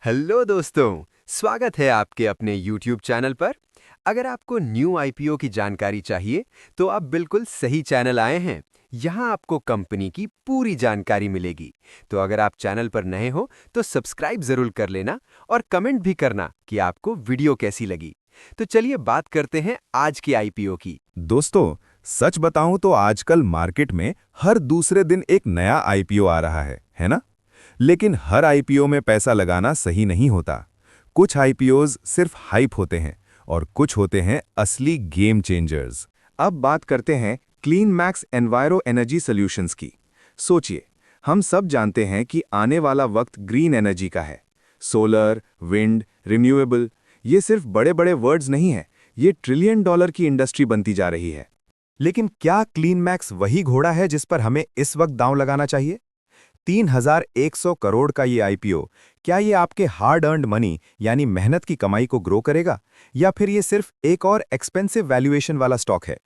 Hello दोस्तों, स्वागत है आपके अपने YouTube चैनल पर। अगर आपको न्यू आईपीओ की जानकारी चाहिए, तो आप बिल्कुल सही चैनल आए हैं। यहाँ आपको कंपनी की पूरी जानकारी मिलेगी। तो अगर आप चैनल पर नए हो, तो सब्सक्राइब जरूर कर लेना और कमेंट भी करना कि आपको वीडियो कैसी लगी। तो चलिए बात करते हैं आज की आईपीओ की। दोस्तों, सच बताऊं तो आजकल मार्केट में हर दूसरे दिन एक नया आईपीओ आ रहा है ना? लेकिन हर आईपीओ में पैसा लगाना सही नहीं होता। कुछ आईपीओज सिर्फ हाइप होते हैं और कुछ होते हैं असली गेम चेंजर्स। अब बात करते हैं clean max enviro energy solutions की। सोचिए, हम सब जानते हैं कि आने वाला वक्त ग्रीन एनर्जी का है। सोलर, विंड, रिन्यूएबल, ये सिर्फ बड़े बड़े वर्ड्स नहीं हैं, ये ट्रिलियन डॉलर की इंडस्ट्री बनती जा रही है। लेकिन क्या क्लीन मैक्स वही घोड़ा है जिस पर हमें इस वक्त दांव लगाना चाहिए? 3,100 करोड़ का ये आईपीओ, क्या ये आपके हार्ड अर्न्ड मनी यानी मेहनत की कमाई को ग्रो करेगा, या फिर ये सिर्फ एक और एक्सपेंसिव वैल्यूएशन वाला स्टॉक है?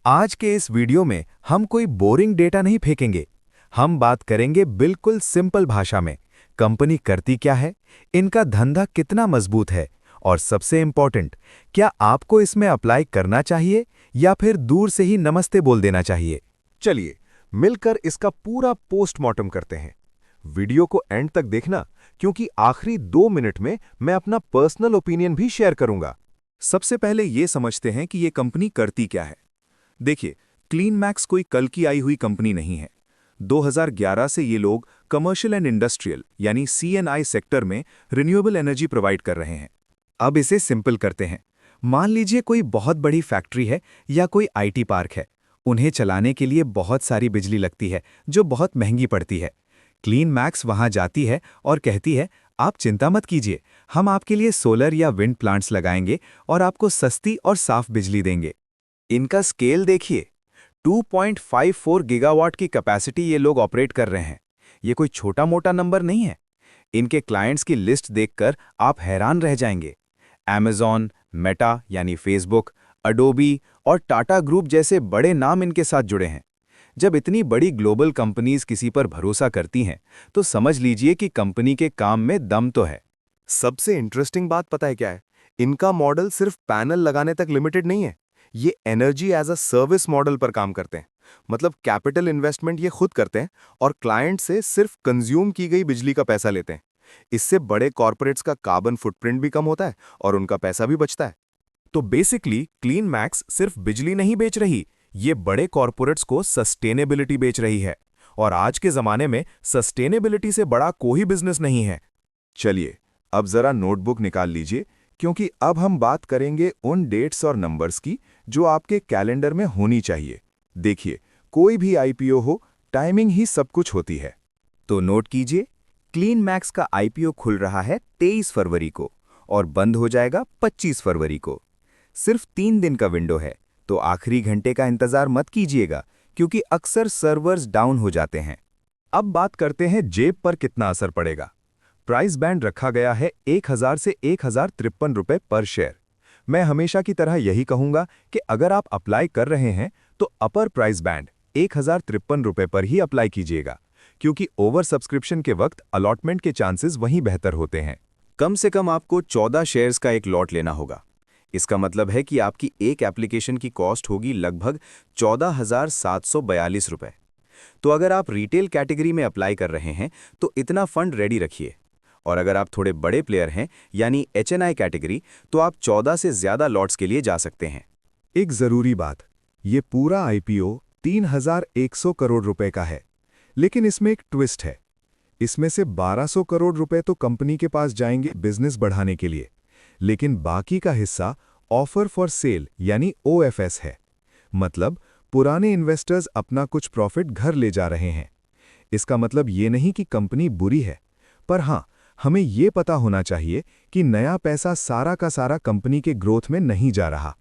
आज के इस वीडियो में हम कोई बोरिंग डेटा नहीं फेंकेंगे। हम बात करेंगे बिल्कुल सिंपल भाषा में, कंपनी करती क्या है, इनका धंधा कितना मजबूत है, और सबसे इंपॉर्टेंट, क्या आपको इसमें अप्लाई करना चाहिए या फिर दूर से ही नमस्ते बोल देना चाहिए। चलिए मिलकर इसका पूरा पोस्टमार्टम करते हैं। वीडियो को एंड तक देखना, क्योंकि आखिरी 2 मिनट में मैं अपना पर्सनल ओपिनियन भी शेयर करूंगा। सबसे पहले ये समझते हैं कि ये कंपनी करती क्या है। देखिए, क्लीन मैक्स कोई कल की आई हुई कंपनी नहीं है। 2011 से ये लोग कमर्शियल एंड इंडस्ट्रियल यानी CNI सेक्टर में रिन्यूएबल एनर्जी प्रोवाइड कर रहे हैं। अब इसे सिंपल करते हैं। मान लीजिए कोई बहुत बड़ी फैक्ट्री है या कोई IT पार्क है। उन्हें चलाने के लिए बहुत सारी बिजली लगती है, जो बहुत महंगी पड़ती है। क्लीन मैक्स वहां जाती है और कहती है, आप चिंता मत कीजिए, हम आपके लिए सोलर या विंड प्लांट्स लगाएंगे और आपको सस्ती और साफ बिजली देंगे। इनका स्केल देखिए, 2.54 गीगावाट की कैपेसिटी ये लोग ऑपरेट कर रहे हैं। ये कोई छोटा मोटा नंबर नहीं है। इनके क्लाइंट्स की लिस्ट देखकर आप हैरान रह जाएंगे। Amazon, मेटा यानी फेसबुक, अडोबी और टाटा ग्रुप जैसे बड़े नाम इनके साथ जुड़े हैं। जब इतनी बड़ी ग्लोबल कंपनीज किसी पर भरोसा करती हैं, तो समझ लीजिए कि कंपनी के काम में दम तो है। सबसे इंटरेस्टिंग बात पता है क्या है? इनका मॉडल सिर्फ पैनल लगाने तक लिमिटेड नहीं है। ये energy as a service model पर काम करते हैं। मतलब कैपिटल इन्वेस्टमेंट ये खुद करते हैं और क्लाइंट से सिर्फ कंज्यूम की गई बिजली का पैसा लेते हैं। इससे बड़े कॉर्पोरेट्स का कार्बन फुटप्रिंट भी कम होता है और उनका पैसा भी बचता है। तो बेसिकली क्लीन मैक्स सिर्फ बिजली नहीं बेच रही, ये बड़े कॉर्पोरेट्स को सस्टेनेबिलिटी बेच रही है। और आज के जमाने में सस्टेनेबिलिटी से बड़ा कोई बिजनेस नहीं है। चलिए, अब जरा नोटबुक निकाल लीजिए, क्योंकि अब हम बात करेंगे उन डेट्स और नंबर्स की जो आपके कैलेंडर में होनी चाहिए। देखिए, कोई भी आईपीओ हो, टाइमिंग ही सब कुछ होती है। तो नोट कीजिए, क्लीन मैक्स का आईपीओ खुल रहा है 23 फरवरी को और बंद हो जाएगा 25 फरवरी को। सिर्फ 3 दिन का विंडो है, तो आखिरी घंटे का इंतजार मत कीजिएगा, क्योंकि अक्सर सर्वर्स डाउन हो जाते हैं। अब बात करते हैं जेब पर कितना असर पड़ेगा। प्राइस बैंड रखा गया है 1,000 से 1,053 रुपए पर शेयर। मैं हमेशा की तरह यही कहूंगा कि अगर आप अप्लाई कर रहे हैं, तो अपर प्राइस बैंड 1,053 रुपए पर ही अप्लाई कीजिएगा, क्योंकि ओवर सब्सक्रिप्शन के वक्त अलॉटमेंट के चांसेस वहीं बेहतर होते हैं। कम से कम आपको 14 शेयर्स का एक लॉट लेना होगा। इसका मतलब है कि आपकी एक एप्लीकेशन की कॉस्ट होगी लगभग 14,742 रुपए। तो अगर आप रिटेल कैटेगरी में अप्लाई कर रहे हैं, तो इतना फंड रेडी रखिए। और अगर आप थोड़े बड़े प्लेयर हैं, यानी HNI कैटेगरी, तो आप 14 से ज्यादा लॉट्स के लिए जा सकते हैं। एक जरूरी बात, ये पूरा आईपीओ 3,100 करोड़ रुपए का है, लेकिन इसमें एक ट्विस्ट है। इसमें से 1,200 करोड़ रुपए तो कंपनी के पास जाएंगे बिजनेस बढ़ाने के लिए, लेकिन बाकी का हिस्सा ऑफर फॉर सेल यानी OFS है। मतलब पुराने इन्वेस्टर्स अपना कुछ प्रॉफिट घर ले जा रहे हैं। इसका मतलब ये नहीं कि कंपनी बुरी है, पर हाँ, हमें ये पता होना चाहिए कि नया पैसा सारा का सारा कंपनी के ग्रोथ में नहीं जा रहा।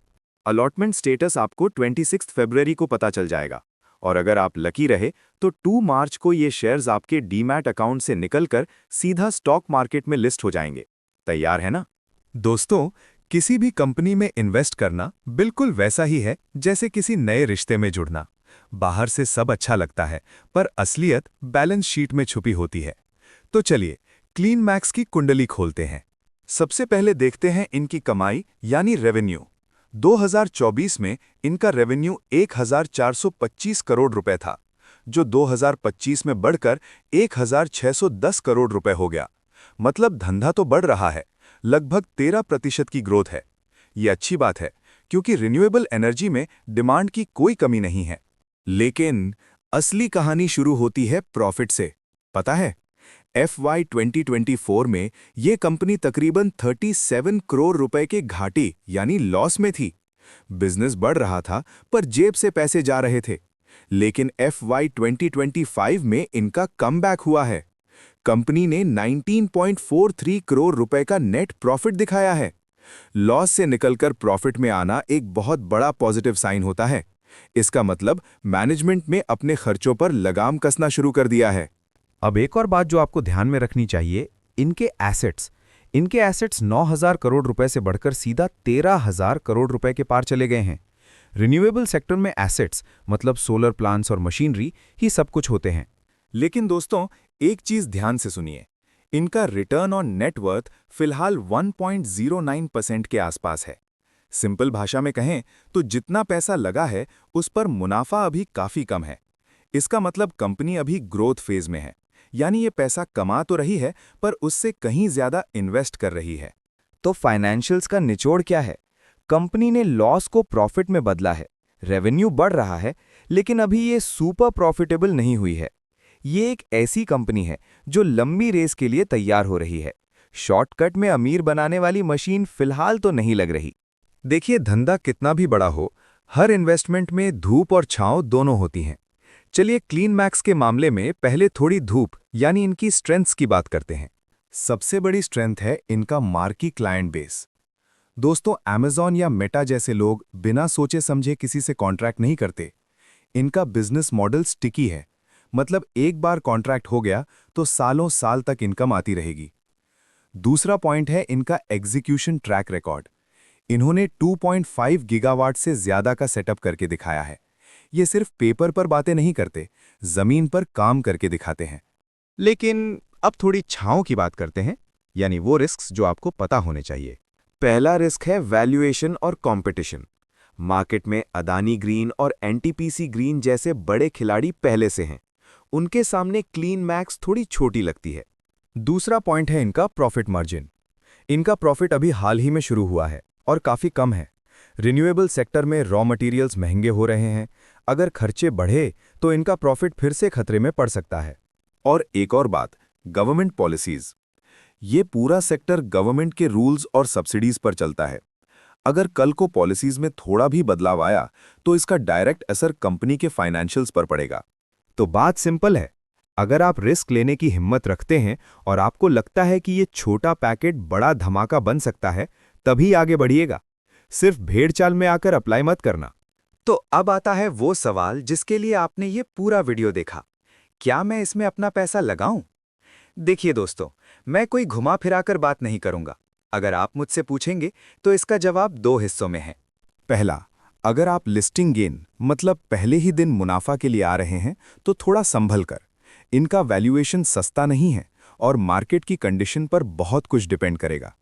अलॉटमेंट स्टेटस आपको 26 फरवरी को पता चल जाएगा, और अगर आप लकी रहे तो 2 मार्च को ये शेयर्स आपके डीमैट अकाउंट से निकलकर सीधा स्टॉक मार्केट में लिस्ट हो जाएंगे। तैयार है ना? दोस्तों, किसी भी कंपनी में इन्वेस्ट करना बिल्कुल वैसा ही है जैसे किसी नए रिश्ते में जुड़ना। बाहर से सब अच्छा लगता है, पर असलियत बैलेंस शीट में छुपी होती है। तो चलिए, क्लीन मैक्स की कुंडली खोलते हैं। सबसे पहले देखते हैं इनकी कमाई यानी रेवेन्यू। 2024 में इनका रेवेन्यू 1425 करोड़ रुपए था, जो 2025 में बढ़कर 1610 करोड़ रुपए हो गया। मतलब धंधा तो बढ़ रहा है, लगभग 13% की ग्रोथ है। ये अच्छी बात है, क्योंकि रिन्यूएबल एनर्जी में डिमांड की कोई कमी नहीं है। लेकिन असली कहानी शुरू होती है प्रॉफिट से। पता है, FY 2024 में ये कंपनी तकरीबन 37 करोड़ रुपए के घाटे यानी लॉस में थी। बिजनेस बढ़ रहा था, पर जेब से पैसे जा रहे थे। लेकिन FY 2025 में इनका कमबैक हुआ है। कंपनी ने 19.43 करोड़ रुपए का नेट प्रॉफिट दिखाया है। लॉस से निकलकर प्रॉफिट में आना एक बहुत बड़ा पॉजिटिव साइन होता है। इसका मतलब मैनेजमेंट में अपने खर्चों पर लगाम कसना शुरू कर दिया है। अब एक और बात जो आपको ध्यान में रखनी चाहिए, इनके एसेट्स 9,000 करोड़ रुपए से बढ़कर सीधा 13,000 करोड़ रुपए के पार चले गए हैं। रिन्यूएबल सेक्टर में एसेट्स मतलब सोलर प्लांट्स और मशीनरी ही सब कुछ होते हैं। लेकिन दोस्तों, एक चीज ध्यान से सुनिए, इनका रिटर्न ऑन नेटवर्थ फिलहाल 1.09% के आसपास है। सिंपल भाषा में कहें तो जितना पैसा लगा है उस पर मुनाफा अभी काफी कम है। इसका मतलब कंपनी अभी ग्रोथ फेज में है, यानी ये पैसा कमा तो रही है पर उससे कहीं ज्यादा इन्वेस्ट कर रही है। तो फाइनेंशियल्स का निचोड़ क्या है? कंपनी ने लॉस को प्रॉफिट में बदला है, रेवेन्यू बढ़ रहा है, लेकिन अभी ये सुपर प्रॉफिटेबल नहीं हुई है। ये एक ऐसी कंपनी है जो लंबी रेस के लिए तैयार हो रही है। शॉर्टकट में अमीर बनाने वाली मशीन फिलहाल तो नहीं लग रही। देखिए, धंधा कितना भी बड़ा हो, हर इन्वेस्टमेंट में धूप और छांव दोनों होती हैं। चलिए क्लीन मैक्स के मामले में पहले थोड़ी धूप यानी इनकी स्ट्रेंथ्स की बात करते हैं। सबसे बड़ी स्ट्रेंथ है इनका मार्की क्लाइंट बेस। दोस्तों, Amazon या मेटा जैसे लोग बिना सोचे समझे किसी से कॉन्ट्रैक्ट नहीं करते। इनका बिजनेस मॉडल स्टिकी है, मतलब एक बार कॉन्ट्रैक्ट हो गया तो सालों साल तक इनकम आती रहेगी। दूसरा पॉइंट है इनका एग्जीक्यूशन ट्रैक रिकॉर्ड। इन्होंने 2.5 गीगावाट से ज्यादा का सेटअप करके दिखाया है। ये सिर्फ पेपर पर बातें नहीं करते, जमीन पर काम करके दिखाते हैं। लेकिन अब थोड़ी छांव की बात करते हैं, यानी वो रिस्क्स जो आपको पता होने चाहिए। पहला रिस्क है वैल्यूएशन और कंपटीशन। मार्केट में अदानी ग्रीन और NTPC ग्रीन जैसे बड़े खिलाड़ी पहले से हैं। उनके सामने क्लीन मैक्स थोड़ी छोटी लगती है। दूसरा पॉइंट है इनका प्रॉफिट मार्जिन। इनका प्रॉफिट अभी हाल ही में शुरू हुआ है और काफी कम है। रिन्यूएबल सेक्टर में रॉ मटेरियल्स महंगे हो रहे हैं। अगर खर्चे बढ़े तो इनका प्रॉफिट फिर से खतरे में पड़ सकता है। और एक और बात, गवर्नमेंट पॉलिसीज। ये पूरा सेक्टर गवर्नमेंट के रूल्स और सब्सिडीज पर चलता है। अगर कल को पॉलिसीज में थोड़ा भी बदलाव आया तो इसका डायरेक्ट असर कंपनी के फाइनेंशियल्स पर पड़ेगा। तो बात सिंपल है, अगर आप रिस्क लेने की हिम्मत रखते हैं और आपको लगता है कि ये छोटा पैकेट बड़ा धमाका बन सकता है, तभी आगे बढ़िएगा। सिर्फ भेड़ चाल में आकर अप्लाई मत करना। तो अब आता है वो सवाल जिसके लिए आपने ये पूरा वीडियो देखा। क्या मैं इसमें अपना पैसा लगाऊं? देखिए दोस्तों, मैं कोई घुमा फिराकर बात नहीं करूंगा। अगर आप मुझसे पूछेंगे तो इसका जवाब 2 हिस्सों में है। पहला, अगर आप लिस्टिंग गेन मतलब पहले ही दिन मुनाफा के लिए आ रहे हैं तो थोड़ा संभल कर। इनका वैल्यूएशन सस्ता नहीं है और मार्केट की कंडीशन पर बहुत कुछ डिपेंड करेगा।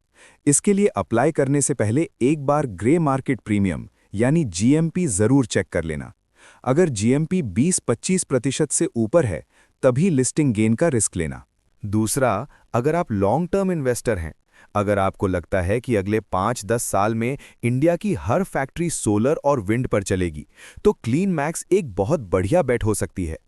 इसके लिए अप्लाई करने से पहले एक बार ग्रे मार्केट प्रीमियम यानी GMP जरूर चेक कर लेना। अगर GMP 20-25% से ऊपर है तभी लिस्टिंग गेन का रिस्क लेना। दूसरा, अगर आप लॉन्ग टर्म इन्वेस्टर हैं, अगर आपको लगता है कि अगले 5-10 साल में इंडिया की हर फैक्ट्री सोलर और विंड पर चलेगी, तो क्लीन मैक्स एक बहुत बढ़िया बेट हो सकती है।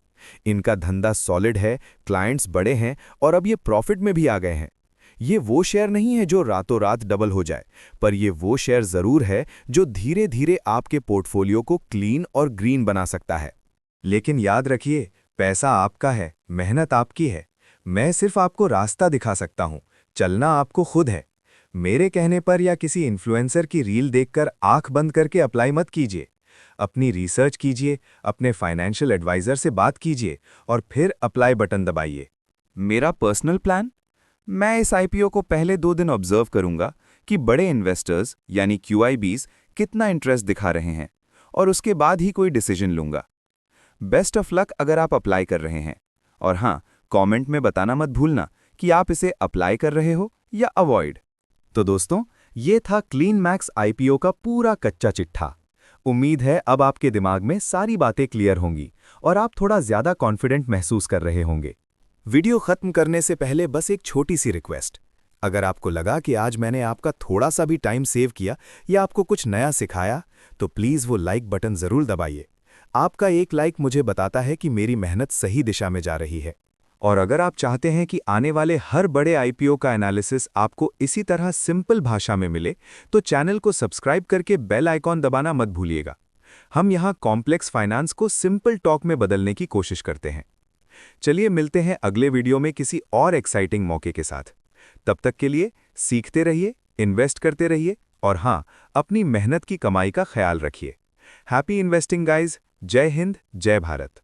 इनका धंधा सॉलिड है, क्लाइंट्स बड़े हैं और अब ये प्रॉफिट में भी आ गए हैं। ये वो शेयर नहीं है जो रातों रात डबल हो जाए, पर ये वो शेयर जरूर है जो धीरे धीरे आपके पोर्टफोलियो को क्लीन और ग्रीन बना सकता है। लेकिन याद रखिए, पैसा आपका है, मेहनत आपकी है। मैं सिर्फ आपको रास्ता दिखा सकता हूं, चलना आपको खुद है। मेरे कहने पर या किसी इन्फ्लुएंसर की रील देखकर आंख बंद करके अप्लाई मत कीजिए। अपनी रिसर्च कीजिए, अपने फाइनेंशियल एडवाइजर से बात कीजिए और फिर अप्लाई बटन दबाइए। मेरा पर्सनल प्लान, मैं इस IPO को पहले 2 दिन ऑब्जर्व करूंगा कि बड़े इन्वेस्टर्स यानी QIBs कितना इंटरेस्ट दिखा रहे हैं और उसके बाद ही कोई डिसीजन लूंगा। बेस्ट ऑफ लक अगर आप अप्लाई कर रहे हैं। और हाँ, कमेंट में बताना मत भूलना कि आप इसे अप्लाई कर रहे हो या अवॉइड। तो दोस्तों, ये था क्लीन मैक्स आईपीओ का पूरा कच्चा चिट्ठा। उम्मीद है अब आपके दिमाग में सारी बातें क्लियर होंगी और आप थोड़ा ज्यादा कॉन्फिडेंट महसूस कर रहे होंगे। वीडियो खत्म करने से पहले बस एक छोटी सी रिक्वेस्ट। अगर आपको लगा कि आज मैंने आपका थोड़ा सा भी टाइम सेव किया या आपको कुछ नया सिखाया, तो प्लीज़ वो लाइक बटन ज़रूर दबाइए। आपका एक लाइक मुझे बताता है कि मेरी मेहनत सही दिशा में जा रही है। और अगर आप चाहते हैं कि आने वाले हर बड़े आईपीओ का एनालिसिस आपको इसी तरह सिंपल भाषा में मिले, तो चैनल को सब्सक्राइब करके बेल आइकॉन दबाना मत भूलिएगा। हम यहाँ कॉम्प्लेक्स फाइनेंस को सिंपल टॉक में बदलने की कोशिश करते हैं। चलिए मिलते हैं अगले वीडियो में किसी और एक्साइटिंग मौके के साथ। तब तक के लिए सीखते रहिए, इन्वेस्ट करते रहिए और हाँ, अपनी मेहनत की कमाई का ख्याल रखिए। Happy investing guys. जय हिंद, जय भारत।